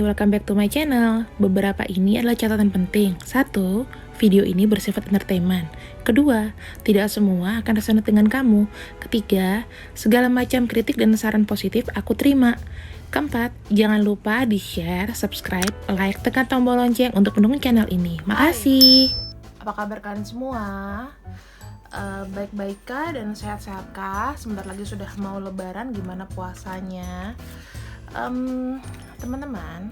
welcome back to my channel. Beberapa ini adalah catatan penting. 1. Video ini bersifat entertainment. 2. Tidak semua akan resonate dengan kamu. 3. Segala macam kritik dan saran positif aku terima. 4. Jangan lupa di-share, subscribe, like, tekan tombol lonceng untuk mendukung channel ini. Makasih. Apa kabar kalian semua? Baik-baik kah dan sehat-sehat kah? Sebentar lagi sudah mau lebaran, gimana puasanya? Teman-teman,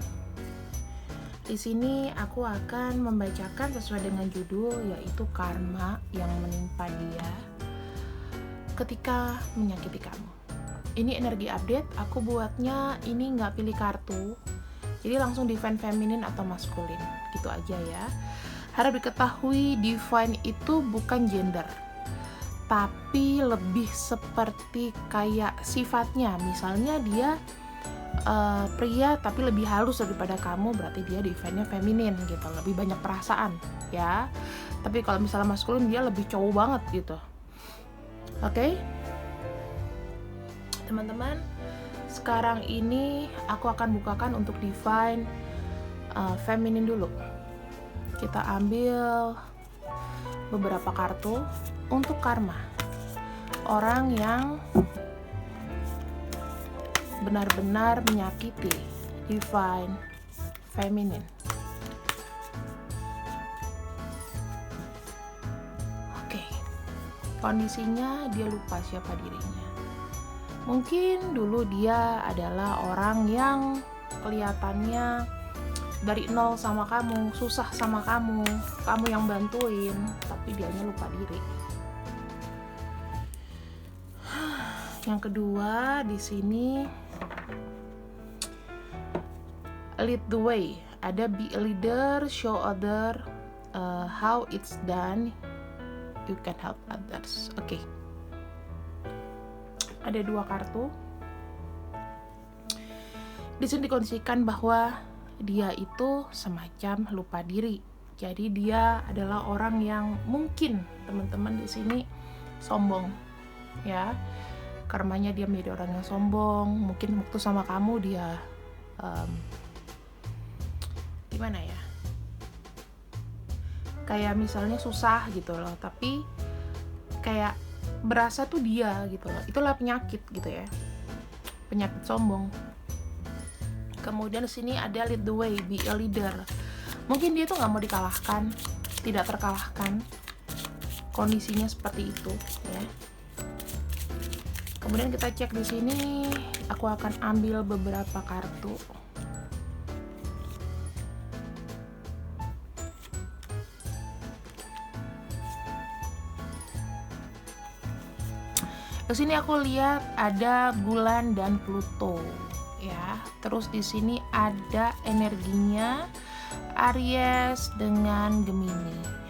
di sini aku akan membacakan sesuai dengan judul, yaitu karma yang menimpa dia ketika menyakiti kamu. Ini energi update, aku buatnya ini nggak pilih kartu, jadi langsung divine feminin atau maskulin, gitu aja ya. Harap diketahui, divine itu bukan gender, tapi lebih seperti kayak sifatnya. Misalnya dia pria tapi lebih halus daripada kamu, berarti dia divine-nya feminin gitu, lebih banyak perasaan ya. Tapi kalau misalnya maskulin, dia lebih cowok banget gitu. Oke? Teman-teman, sekarang ini aku akan bukakan untuk divine feminin dulu. Kita ambil beberapa kartu untuk karma. Orang yang benar-benar menyakiti divine feminine. Oke. Kondisinya dia lupa siapa dirinya. Mungkin dulu dia adalah orang yang kelihatannya dari nol sama kamu, susah sama kamu yang bantuin, tapi dianya lupa diri. Yang kedua di sini lead the way. Ada be a leader, show other how it's done, you can help others. Oke. Ada 2 kartu. Di sini dikondisikan bahwa dia itu semacam lupa diri. Jadi dia adalah orang yang mungkin teman-teman di sini sombong, ya. Karmanya dia menjadi orang yang sombong. Mungkin waktu sama kamu dia gimana ya, kayak misalnya susah gitu loh, tapi kayak berasa tuh dia gitu loh. Itulah penyakit gitu ya, penyakit sombong. Kemudian di sini ada lead the way, be a leader. Mungkin dia tuh nggak mau dikalahkan, tidak terkalahkan. Kondisinya seperti itu ya. Kemudian kita cek di sini, aku akan ambil beberapa kartu. Di sini aku lihat ada bulan dan Pluto ya. Terus di sini ada energinya Aries dengan Gemini.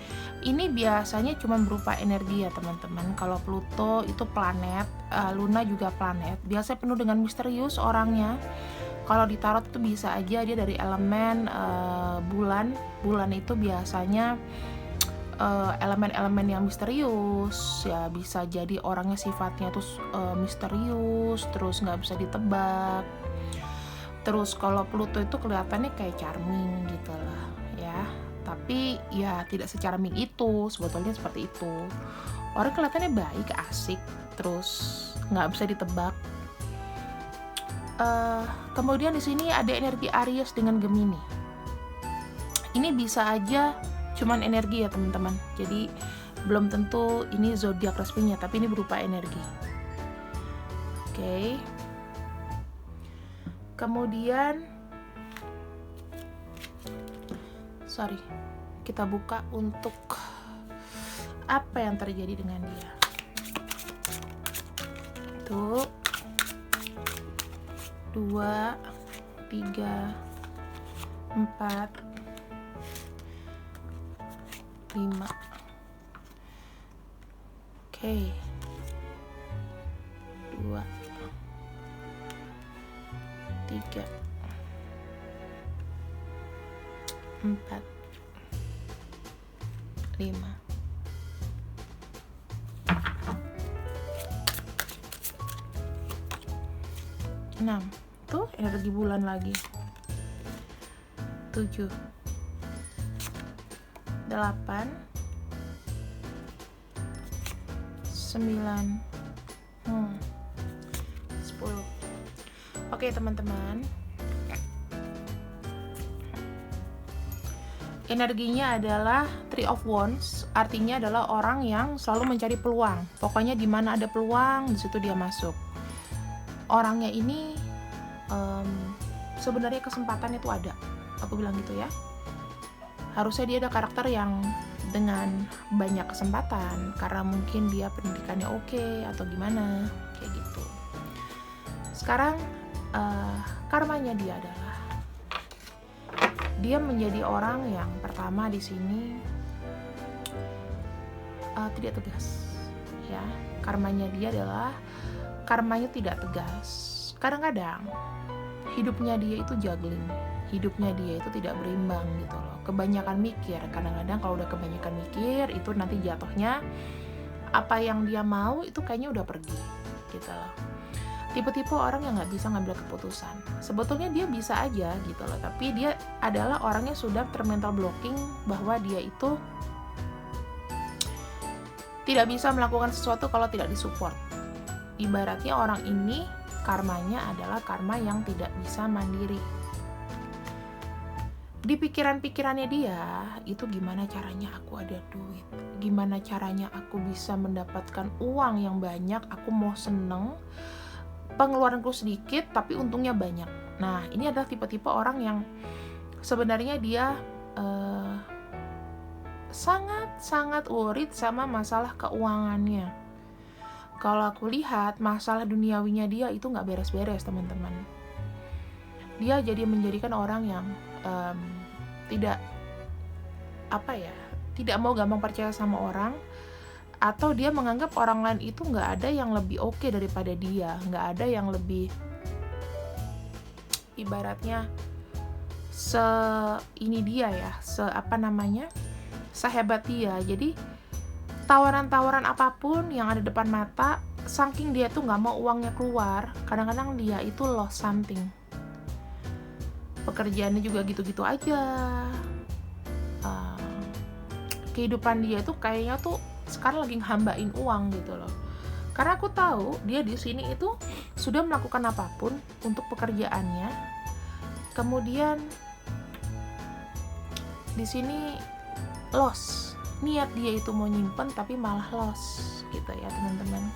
Ini biasanya cuma berupa energi ya teman-teman. Kalau Pluto itu planet, Luna juga planet. Biasanya penuh dengan misterius orangnya. Kalau di tarot itu bisa aja dia dari elemen bulan. Bulan itu biasanya elemen-elemen yang misterius ya. Bisa jadi orangnya sifatnya tuh misterius, terus nggak bisa ditebak. Terus kalau Pluto itu kelihatannya kayak charming gitu lah ya, tapi ya tidak se-charming itu, sebetulnya seperti itu. Orang kelihatannya baik, asik, terus nggak bisa ditebak. Kemudian di sini ada energi Aries dengan Gemini. Ini bisa aja cuman energi ya teman-teman, jadi belum tentu ini zodiak resminya, tapi ini berupa energi. Oke. Kemudian kita buka untuk apa yang terjadi dengan dia. Tuh 2, 3, 4, 5. Oke. 2, 3, 4, 5. Tuh energi bulan lagi. 7, 8, 9, 10. Oke teman-teman, energinya adalah Three of Wands, artinya adalah orang yang selalu mencari peluang. Pokoknya di mana ada peluang, di situ dia masuk. Orangnya ini sebenarnya kesempatan itu ada, aku bilang gitu ya. Harusnya dia ada karakter yang dengan banyak kesempatan, karena mungkin dia pendidikannya oke atau gimana, kayak gitu. Sekarang karmanya dia adalah dia menjadi orang yang pertama di sini tidak tegas, ya. Karmanya dia adalah karmanya tidak tegas. Kadang-kadang hidupnya dia itu juggling, hidupnya dia itu tidak berimbang gitu loh. Kebanyakan mikir, kadang-kadang kalau udah kebanyakan mikir itu nanti jatuhnya apa yang dia mau itu kayaknya udah pergi gitu loh. Tipe-tipe orang yang nggak bisa ngambil keputusan. Sebetulnya dia bisa aja gitu loh, tapi dia adalah orangnya sudah termental blocking bahwa dia itu tidak bisa melakukan sesuatu kalau tidak disupport. Ibaratnya orang ini karmanya adalah karma yang tidak bisa mandiri. Di pikiran-pikirannya dia itu gimana caranya aku ada duit, gimana caranya aku bisa mendapatkan uang yang banyak, aku mau seneng, pengeluaranku sedikit tapi untungnya banyak. Nah, ini adalah tipe-tipe orang yang sebenarnya dia sangat-sangat worried sama masalah keuangannya. Kalau aku lihat masalah duniawinya dia itu nggak beres-beres teman-teman. Dia jadi menjadikan orang yang tidak mau gampang percaya sama orang, atau dia menganggap orang lain itu nggak ada yang lebih oke daripada dia, nggak ada yang lebih ibaratnya sehebat dia. Jadi tawaran-tawaran apapun yang ada depan mata, saking dia tuh nggak mau uangnya keluar, kadang-kadang dia itu lost something. Pekerjaannya juga gitu-gitu aja. Kehidupan dia itu kayaknya tuh sekarang lagi hambain uang gitu loh. Karena aku tahu dia di sini itu sudah melakukan apapun untuk pekerjaannya. Kemudian di sini loss. Niat dia itu mau nyimpen tapi malah loss gitu ya teman-teman.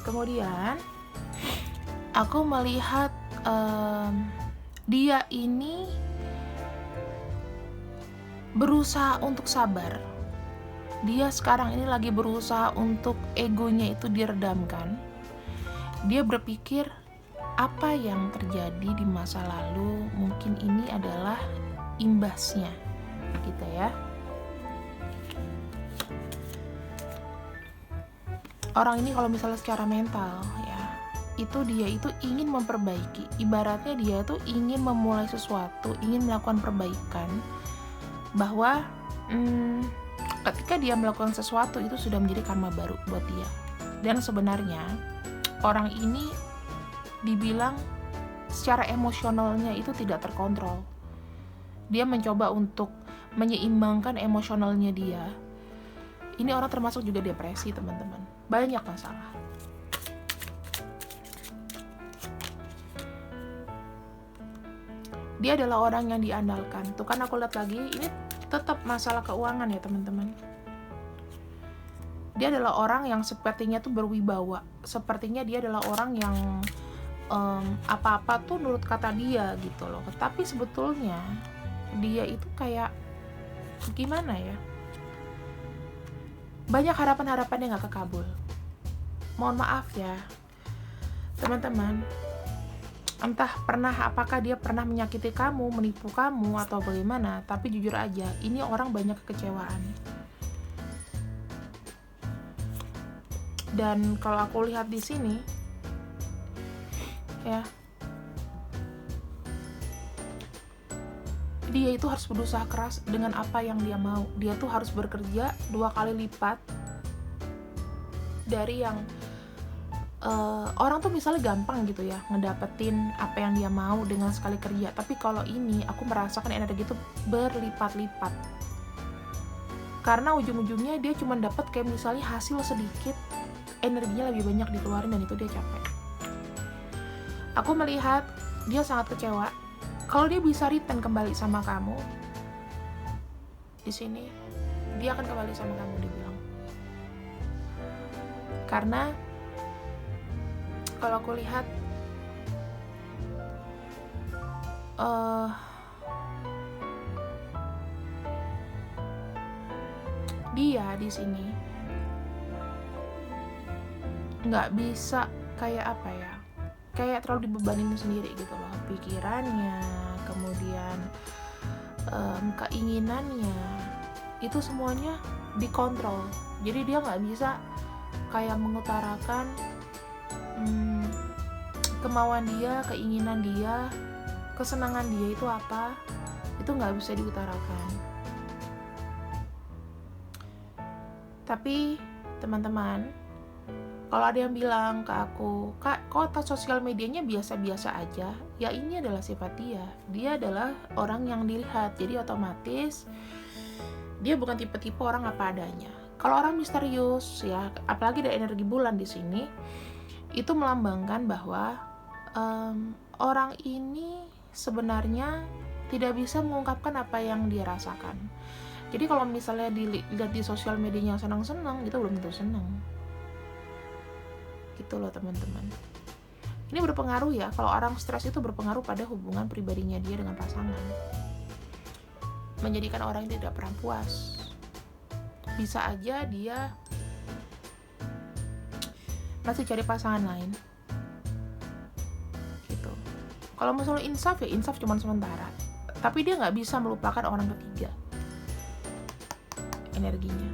Kemudian aku melihat dia ini berusaha untuk sabar. Dia sekarang ini lagi berusaha untuk egonya itu diredamkan. Dia berpikir apa yang terjadi di masa lalu mungkin ini adalah imbasnya gitu ya. Orang ini kalau misalnya secara mental ya, itu dia itu ingin memperbaiki. Ibaratnya dia tuh ingin memulai sesuatu, ingin melakukan perbaikan, bahwa ketika dia melakukan sesuatu itu sudah menjadi karma baru buat dia. Dan sebenarnya orang ini dibilang secara emosionalnya itu tidak terkontrol. Dia mencoba untuk menyeimbangkan emosionalnya dia. Ini orang termasuk juga depresi teman-teman. Banyak masalah. Dia adalah orang yang diandalkan. Tuh kan aku lihat lagi, ini tetap masalah keuangan ya teman-teman. Dia adalah orang yang sepertinya tuh berwibawa. Sepertinya dia adalah orang yang apa-apa tuh menurut kata dia gitu loh. Tapi sebetulnya dia itu kayak gimana ya? Banyak harapan-harapan yang gak kekabul. Mohon maaf ya teman-teman, entah apakah dia pernah menyakiti kamu, menipu kamu atau bagaimana, tapi jujur aja ini orang banyak kekecewaan. Dan kalau aku lihat di sini ya, dia itu harus berusaha keras dengan apa yang dia mau. Dia tuh harus bekerja 2 kali lipat dari yang orang tuh misalnya gampang gitu ya ngedapetin apa yang dia mau dengan sekali kerja, tapi kalau ini aku merasakan energi itu berlipat-lipat, karena ujung-ujungnya dia cuma dapat kayak misalnya hasil sedikit, energinya lebih banyak dikeluarin dan itu dia capek. Aku melihat dia sangat kecewa. Kalau dia bisa return kembali sama kamu di sini, dia akan kembali sama kamu, dia bilang. Karena kalau aku lihat dia di sini nggak bisa kayak apa ya, kayak terlalu dibebanin sendiri gitu loh, pikirannya, kemudian keinginannya, itu semuanya dikontrol. Jadi dia nggak bisa kayak mengutarakan kemauan dia, keinginan dia, kesenangan dia itu apa, itu nggak bisa diutarakan. Tapi teman-teman, kalau ada yang bilang ke aku, "Kak, kok sosial medianya biasa-biasa aja?" Ya ini adalah sifat dia. Dia adalah orang yang dilihat, jadi otomatis dia bukan tipe-tipe orang apa adanya. Kalau orang misterius ya, apalagi ada energi bulan di sini, itu melambangkan bahwa orang ini sebenarnya tidak bisa mengungkapkan apa yang dia rasakan. Jadi kalau misalnya dilihat di sosial medianya senang-senang, itu belum tentu senang. Gitu loh teman-teman. Ini berpengaruh ya, kalau orang stres itu berpengaruh pada hubungan pribadinya dia dengan pasangan. Menjadikan orang yang tidak pernah puas. Bisa aja dia masih cari pasangan lain. Gitu. Kalau misalnya insaf ya insaf cuma sementara. Tapi dia nggak bisa melupakan orang ketiga. Energinya.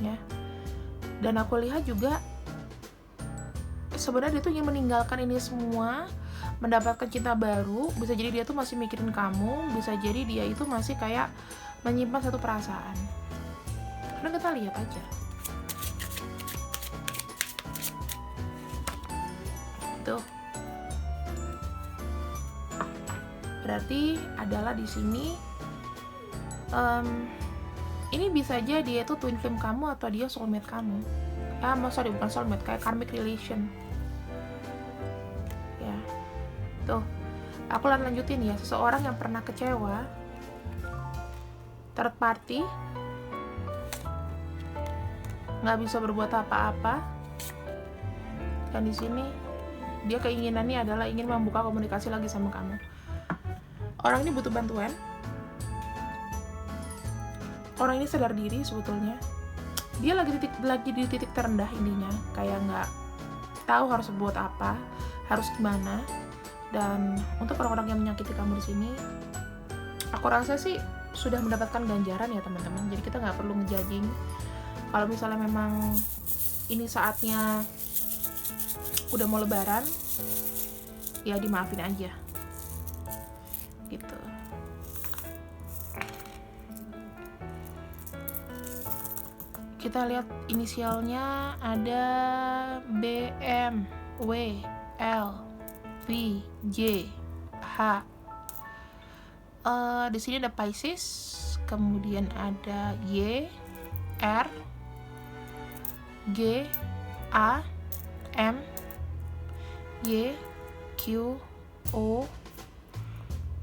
Ya. Dan aku lihat juga sebenarnya dia tuh ingin meninggalkan ini semua, mendapatkan cinta baru. Bisa jadi dia tuh masih mikirin kamu, bisa jadi dia itu masih kayak menyimpan satu perasaan. Karena kita lihat aja. Tuh. Berarti adalah di sini ini bisa aja dia tuh twin flame kamu atau dia soulmate kamu. Sorry, bukan soulmate, kayak karmic relation. Ya. Tuh. Aku lanjutin ya, seseorang yang pernah kecewa, third party, nggak bisa berbuat apa-apa, dan di sini dia keinginannya adalah ingin membuka komunikasi lagi sama kamu. Orang ini butuh bantuan. Orang ini sadar diri sebetulnya. Dia lagi di titik terendah intinya, kayak nggak tahu harus buat apa, harus gimana. Dan untuk orang-orang yang menyakiti kamu di sini, aku rasa sih sudah mendapatkan ganjaran ya teman-teman. Jadi kita nggak perlu ngejudging. Kalau misalnya memang ini saatnya udah mau lebaran, ya dimaafin aja. Gitu. Kita lihat inisialnya ada B, M, W, L, V, J, H. Di sini ada Pisces, kemudian ada Y, R, G, A, M, Y, Q, O.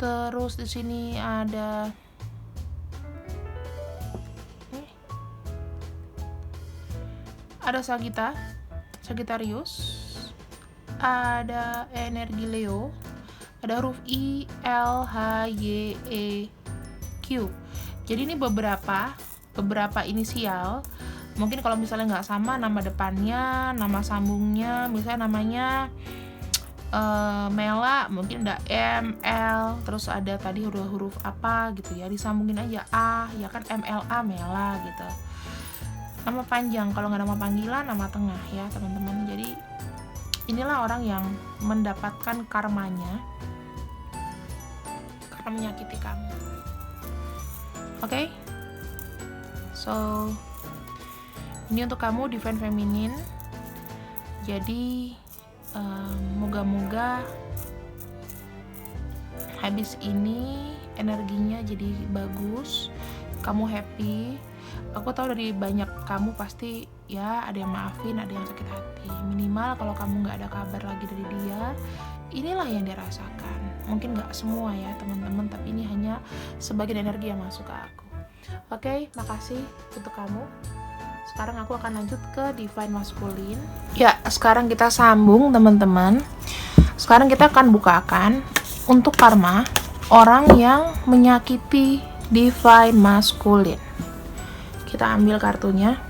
Terus di sini ada Sagittarius, ada energi Leo, ada huruf I, L, H, Y, E, Q. Jadi ini beberapa inisial. Mungkin kalau misalnya nggak sama nama depannya, nama sambungnya, misalnya namanya Mela, mungkin ada M, L, terus ada tadi huruf apa gitu ya, disambungin aja A, ya kan MLA, Mela gitu. Nama panjang, kalau nggak nama panggilan, nama tengah ya teman-teman. Jadi inilah orang yang mendapatkan karmanya karena menyakiti kamu. Oke? So ini untuk kamu Divine Feminine. Jadi moga-moga habis ini energinya jadi bagus, kamu happy. Aku tahu dari banyak kamu pasti ya ada yang maafin, ada yang sakit hati. Minimal kalau kamu nggak ada kabar lagi dari dia, inilah yang dia rasakan. Mungkin nggak semua ya teman-teman, tapi ini hanya sebagian energi yang masuk ke aku. Oke, makasih untuk kamu. Sekarang aku akan lanjut ke Divine Masculine. Ya, sekarang kita sambung teman-teman. Sekarang kita akan bukakan untuk karma orang yang menyakiti Divine Masculine. Kita ambil kartunya.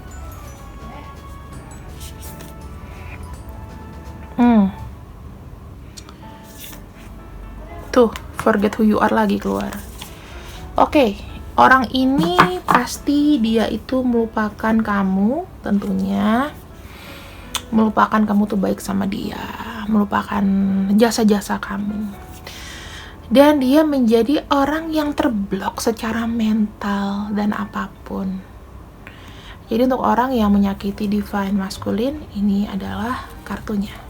Tuh, forget who you are lagi keluar. Oke, orang ini pasti dia itu melupakan kamu, tentunya. Melupakan kamu tuh baik sama dia, melupakan jasa-jasa kamu. Dan dia menjadi orang yang terblok secara mental dan apapun. Jadi untuk orang yang menyakiti Divine Masculine, ini adalah kartunya.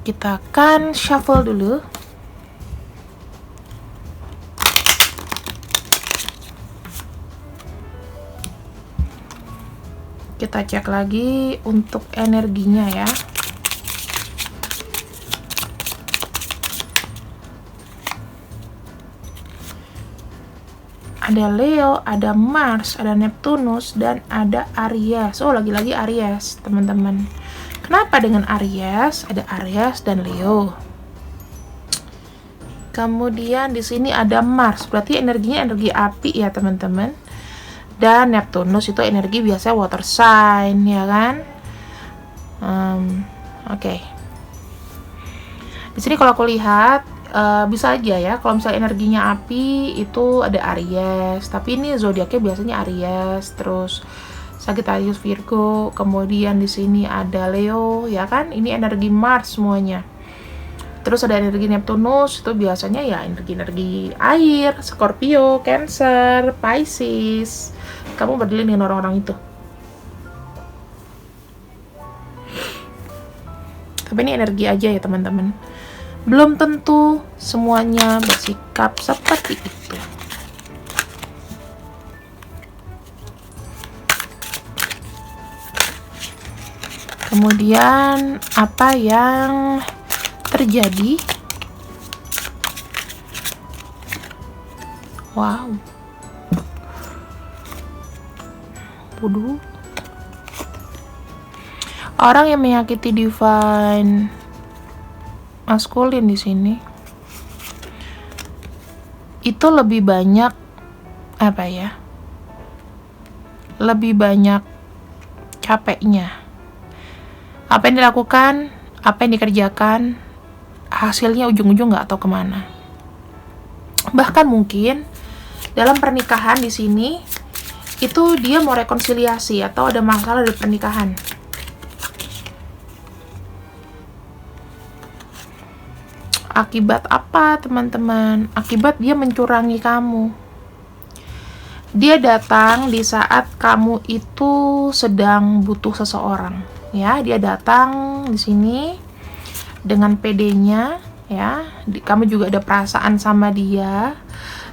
Kita akan shuffle dulu. Kita cek lagi untuk energinya ya. Ada Leo, ada Mars, ada Neptunus, dan ada Aries. Oh, lagi-lagi Aries, teman-teman. Kenapa dengan Aries? Ada Aries dan Leo. Kemudian di sini ada Mars, berarti energinya energi api ya, teman-teman. Dan Neptunus itu energi biasa water sign, ya kan? Oke. Di sini kalau aku lihat bisa aja ya, kalau misalnya energinya api itu ada Aries, tapi ini zodiaknya biasanya Aries, terus Sagittarius, Virgo, kemudian di sini ada Leo, ya kan? Ini energi Mars semuanya. Terus ada energi Neptunus, itu biasanya ya energi-energi air, Scorpio, Cancer, Pisces. Kamu berdiri dengan orang-orang itu. Tapi ini energi aja ya teman-teman. Belum tentu semuanya bersikap seperti itu. Kemudian apa yang terjadi? Wow. Waduh. Orang yang menyakiti Divine Masculine di sini itu lebih banyak apa ya? Lebih banyak capeknya. Apa yang dilakukan, apa yang dikerjakan, hasilnya ujung-ujung nggak tahu kemana. Bahkan mungkin dalam pernikahan di sini itu dia mau rekonsiliasi atau ada masalah di pernikahan. Akibat apa, teman-teman? Akibat dia mencurangi kamu. Dia datang di saat kamu itu sedang butuh seseorang. Ya, dia datang di sini dengan PD-nya, ya. Kamu juga ada perasaan sama dia.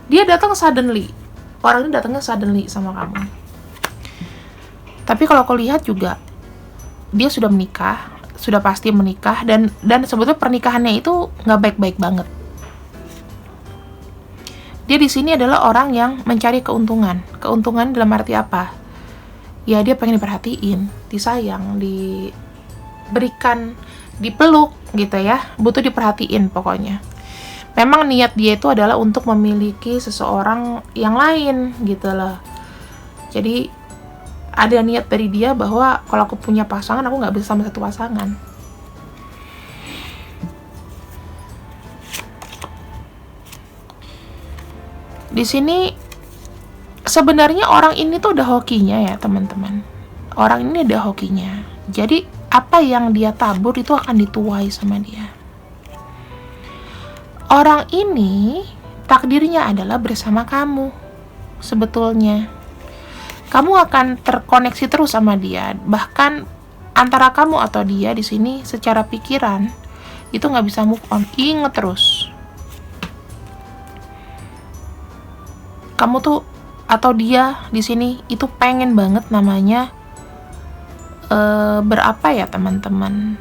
Dia datang suddenly. Orang ini datangnya suddenly sama kamu. Tapi kalau aku lihat juga dia sudah menikah, sudah pasti menikah, dan sebetulnya pernikahannya itu nggak baik-baik banget. Dia di sini adalah orang yang mencari keuntungan. Keuntungan dalam arti apa? Ya dia pengen diperhatiin, disayang, diberikan, dipeluk gitu ya, butuh diperhatiin pokoknya. Memang niat dia itu adalah untuk memiliki seseorang yang lain gitu loh. Jadi ada niat dari dia bahwa kalau aku punya pasangan, aku nggak bisa sama satu pasangan. Di sini sebenarnya orang ini tuh udah hokinya ya teman-teman. Orang ini udah hokinya. Jadi apa yang dia tabur itu akan dituai sama dia. Orang ini takdirnya adalah bersama kamu sebetulnya. kamu akan terkoneksi terus sama dia. Bahkan antara kamu atau dia di sini secara pikiran itu nggak bisa move on. Ingat terus, kamu tuh atau dia di sini itu pengen banget namanya berapa ya teman-teman,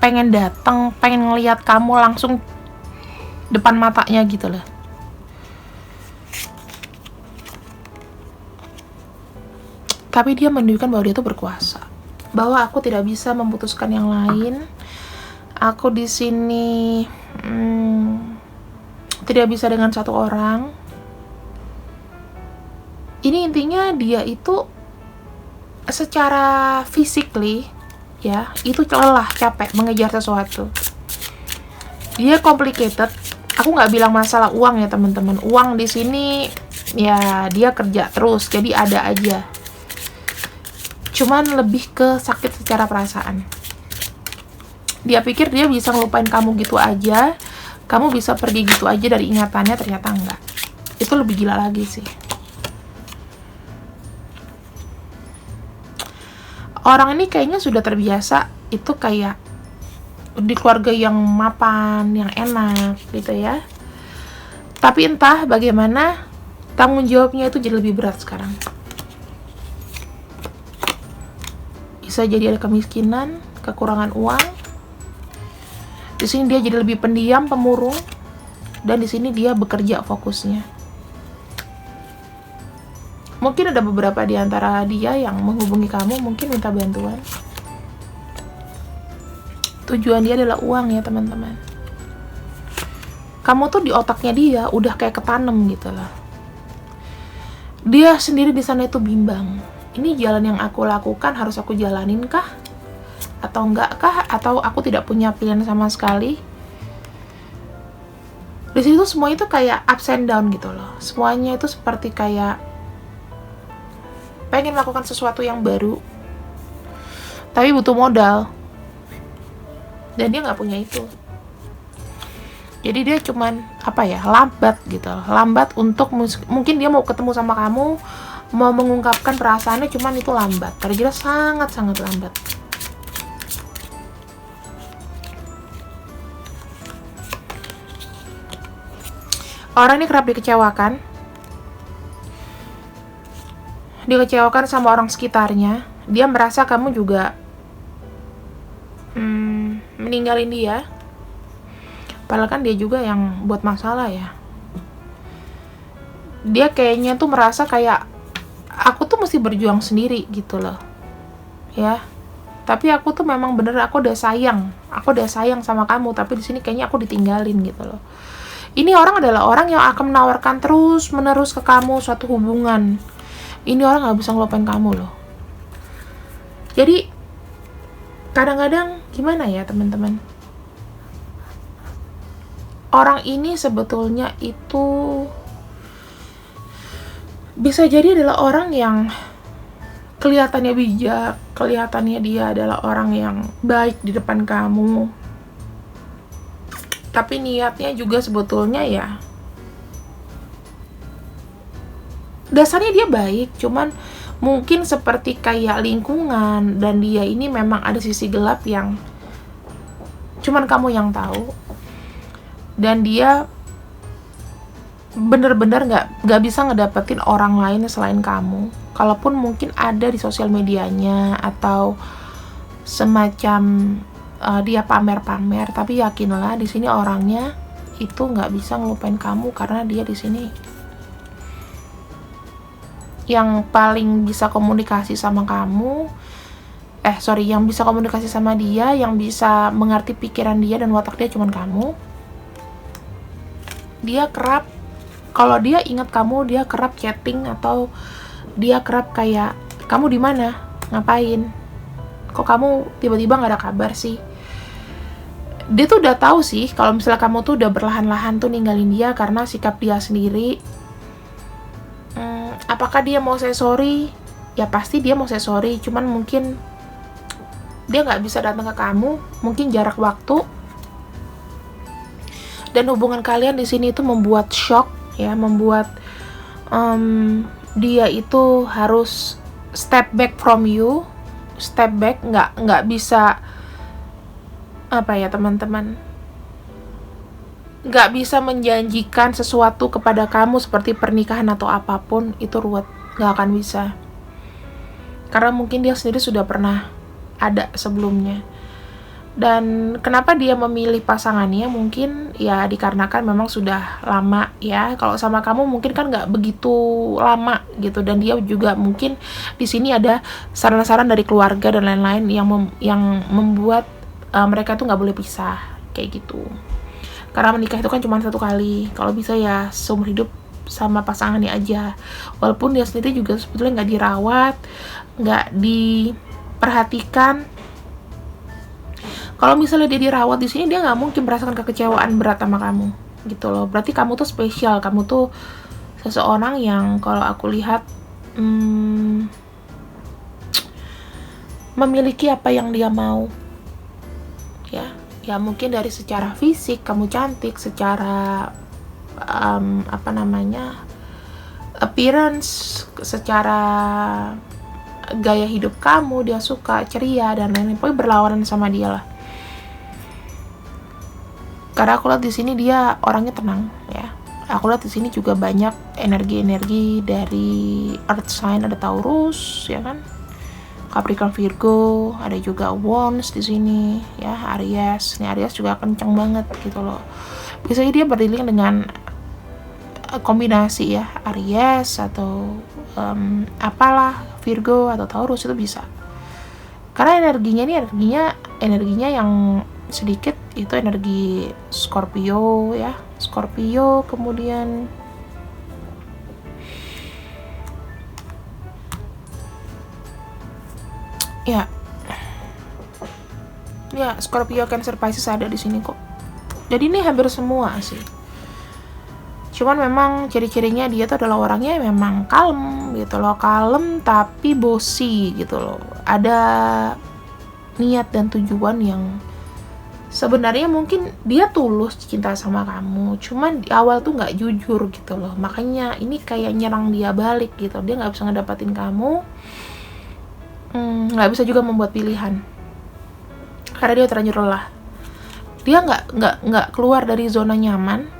pengen datang, pengen ngelihat kamu langsung depan matanya gitu loh. Tapi dia menunjukkan bahwa dia tuh berkuasa, bahwa aku tidak bisa memutuskan yang lain. Aku di sini tidak bisa dengan satu orang. Ini intinya dia itu secara physically ya, itu lelah, capek mengejar sesuatu. Dia complicated. Aku nggak bilang masalah uang ya teman-teman. Uang di sini ya dia kerja terus, jadi ada aja. Cuman lebih ke sakit secara perasaan. Dia pikir dia bisa ngelupain kamu gitu aja, kamu bisa pergi gitu aja dari ingatannya, ternyata enggak. Itu lebih gila lagi sih. Orang ini kayaknya sudah terbiasa, itu kayak di keluarga yang mapan, yang enak gitu ya. Tapi entah bagaimana tanggung jawabnya itu jadi lebih berat sekarang. Bisa jadi ada kemiskinan, kekurangan uang. Di sini dia jadi lebih pendiam, pemurung, dan di sini dia bekerja fokusnya. Mungkin ada beberapa di antara dia yang menghubungi kamu, mungkin minta bantuan. Tujuan dia adalah uang ya teman-teman. Kamu tuh di otaknya dia udah kayak ketanam gitu lah. Dia sendiri di sana itu bimbang. Ini jalan yang aku lakukan harus aku jalanin kah? Atau enggak kah? Atau aku tidak punya pilihan sama sekali? Di situ semua itu kayak ups and down gitu loh. Semuanya itu seperti kayak pengen melakukan sesuatu yang baru, tapi butuh modal. Dan dia nggak punya itu. Jadi dia cuman lambat gitu. Lambat untuk mungkin dia mau ketemu sama kamu, mau mengungkapkan perasaannya, cuman itu lambat. Terjadi sangat-sangat lambat. Orang ini kerap dikecewakan. Dikecewakan sama orang sekitarnya. Dia merasa kamu juga meninggalin dia. Padahal kan dia juga yang buat masalah ya. Dia kayaknya tuh merasa kayak aku tuh mesti berjuang sendiri gitu loh. Ya. Tapi aku tuh memang bener, aku udah sayang sama kamu, tapi di sini kayaknya aku ditinggalin gitu loh. Ini orang adalah orang yang akan menawarkan terus menerus ke kamu suatu hubungan. Ini orang nggak bisa ngelupain kamu loh. Jadi kadang-kadang gimana ya teman-teman, orang ini sebetulnya itu bisa jadi adalah orang yang kelihatannya bijak, kelihatannya dia adalah orang yang baik di depan kamu, tapi niatnya juga sebetulnya ya dasarnya dia baik, cuman mungkin seperti kayak lingkungan dan dia ini memang ada sisi gelap yang cuman kamu yang tahu, dan dia bener-bener nggak bisa ngedapetin orang lain selain kamu. Kalaupun mungkin ada di sosial medianya atau semacam dia pamer-pamer, tapi yakinlah di sini orangnya itu nggak bisa ngelupain kamu, karena dia di sini yang paling bisa komunikasi sama kamu, yang bisa komunikasi sama dia, yang bisa mengerti pikiran dia dan watak dia cuman kamu. Dia kerap, kalau dia ingat kamu, dia kerap chatting atau dia kerap kayak, kamu di mana? Ngapain? Kok kamu tiba-tiba nggak ada kabar sih? Dia tuh udah tahu sih kalau misalnya kamu tuh udah berlahan-lahan tuh ninggalin dia karena sikap dia sendiri. Apakah dia mau say sorry? Ya pasti dia mau say sorry, cuman mungkin dia nggak bisa datang ke kamu, mungkin jarak waktu. Dan hubungan kalian di sini itu membuat shock ya, membuat dia itu harus step back from you, step back, nggak bisa apa ya teman-teman, nggak bisa menjanjikan sesuatu kepada kamu seperti pernikahan atau apapun, itu ruwet, nggak akan bisa. Karena mungkin dia sendiri sudah pernah ada sebelumnya. Dan kenapa dia memilih pasangannya mungkin ya dikarenakan memang sudah lama ya. Kalau sama kamu mungkin kan nggak begitu lama gitu, dan dia juga mungkin di sini ada saran-saran dari keluarga dan lain-lain yang membuat mereka tuh nggak boleh pisah kayak gitu. Karena menikah itu kan cuma satu kali, kalau bisa ya seumur hidup sama pasangannya aja. Walaupun dia sendiri juga sebetulnya nggak dirawat, nggak diperhatikan. Kalau misalnya dia dirawat di sini, dia nggak mungkin merasakan kekecewaan berat sama kamu gitu loh. Berarti kamu tuh spesial, kamu tuh seseorang yang kalau aku lihat memiliki apa yang dia mau ya mungkin dari secara fisik kamu cantik, secara appearance, secara gaya hidup kamu dia suka, ceria dan lain-lain, pokoknya berlawanan sama dia lah. Karena aku lihat di sini dia orangnya tenang ya. Aku lihat di sini juga banyak energi-energi dari earth sign, ada Taurus ya kan, Capricorn, Virgo, ada juga Wands di sini ya, Aries. Nih Aries juga kenceng banget gitu loh. Biasanya dia berdilin dengan kombinasi ya, Aries atau apalah, Virgo atau Taurus itu bisa. Karena energinya yang sedikit itu energi Scorpio ya, Scorpio, kemudian ya Scorpio, Cancer, Pisces ada di sini kok. Jadi ini hampir semua sih. Cuman memang ciri-cirinya dia tuh adalah orangnya memang kalem gitu loh, kalem tapi bossy gitu loh. Ada niat dan tujuan yang sebenarnya mungkin dia tulus cinta sama kamu, cuman di awal tuh nggak jujur gitu loh. Makanya ini kayak nyerang dia balik gitu. Dia nggak bisa ngedapatin kamu, nggak bisa juga membuat pilihan karena dia terlanjur lelah. Dia nggak keluar dari zona nyaman.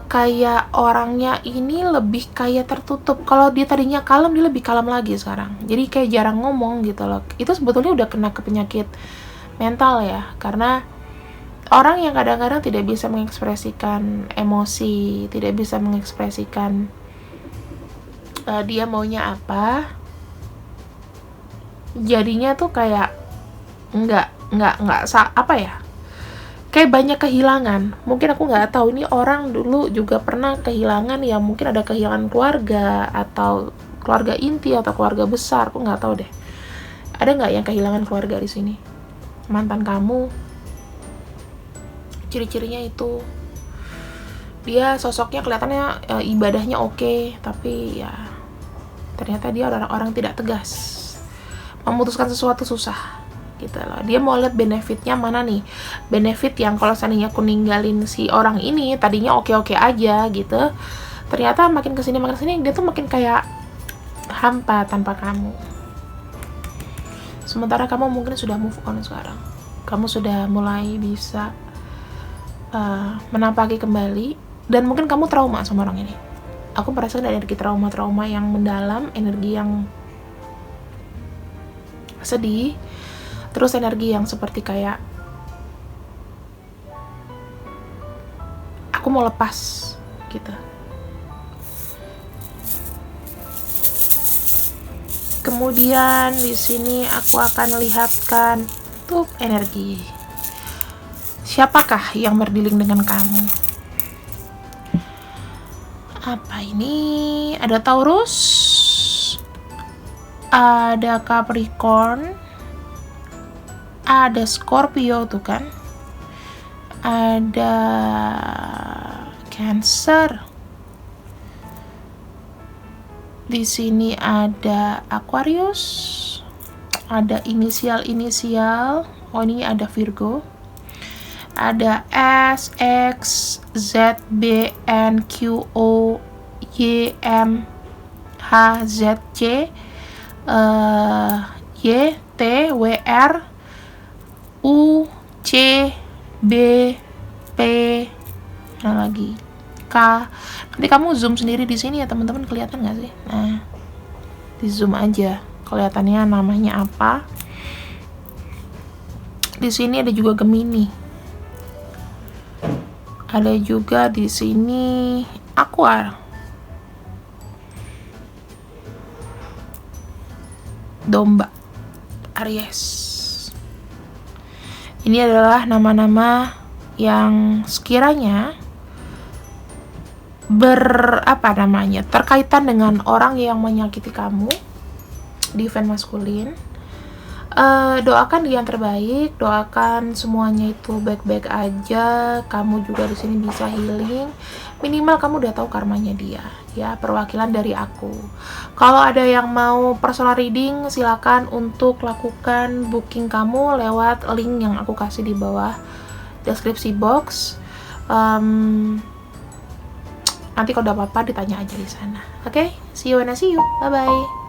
Kayak orangnya ini lebih kayak tertutup. Kalau dia tadinya kalem, dia lebih kalem lagi sekarang. Jadi kayak jarang ngomong gitu loh. Itu sebetulnya udah kena ke penyakit mental ya. Karena orang yang kadang-kadang tidak bisa mengekspresikan emosi, tidak bisa mengekspresikan dia maunya apa, jadinya tuh kayak apa ya, kayak banyak kehilangan. Mungkin aku nggak tahu, ini orang dulu juga pernah kehilangan ya, mungkin ada kehilangan keluarga atau keluarga inti atau keluarga besar, aku nggak tahu deh. Ada nggak yang kehilangan keluarga di sini? Mantan kamu, ciri-cirinya itu dia sosoknya kelihatannya ibadahnya oke, tapi ya ternyata dia orang tidak tegas, memutuskan sesuatu susah gitu loh. Dia mau lihat benefitnya mana nih, benefit yang kalau seandainya aku ninggalin si orang ini tadinya oke-oke aja gitu, ternyata makin kesini dia tuh makin kayak hampa tanpa kamu. Sementara kamu mungkin sudah move on sekarang, kamu sudah mulai bisa menampaki kembali, dan mungkin kamu trauma sama orang ini. Aku merasakan ada energi trauma yang mendalam, energi yang sedih, terus energi yang seperti kayak aku mau lepas gitu. Kemudian di sini aku akan lihatkan tuh energi. Siapakah yang berdiling dengan kamu? Apa ini? Ada Taurus, ada Capricorn, ada Scorpio tuh kan, ada Cancer, di sini ada Aquarius, ada inisial. Oh ini ada Virgo, ada S, X, Z, B, N, Q, O, Y, M, HZC YTWR UCBP lagi K. Nanti kamu zoom sendiri di sini ya teman-teman, kelihatan nggak sih? Nah, di zoom aja kelihatannya namanya apa. Di sini ada juga Gemini, ada juga di sini Aqua, Domba, Aries. Ini adalah nama-nama yang sekiranya terkaitan dengan orang yang menyakiti kamu di event maskulin. Doakan dia yang terbaik, doakan semuanya itu baik-baik aja. Kamu juga di sini bisa healing. Minimal kamu udah tahu karmanya dia, ya, perwakilan dari aku. Kalau ada yang mau personal reading, silakan untuk lakukan booking kamu lewat link yang aku kasih di bawah deskripsi box. Nanti kalau ada apa-apa ditanya aja di sana. Oke, see you when I see you. Bye bye.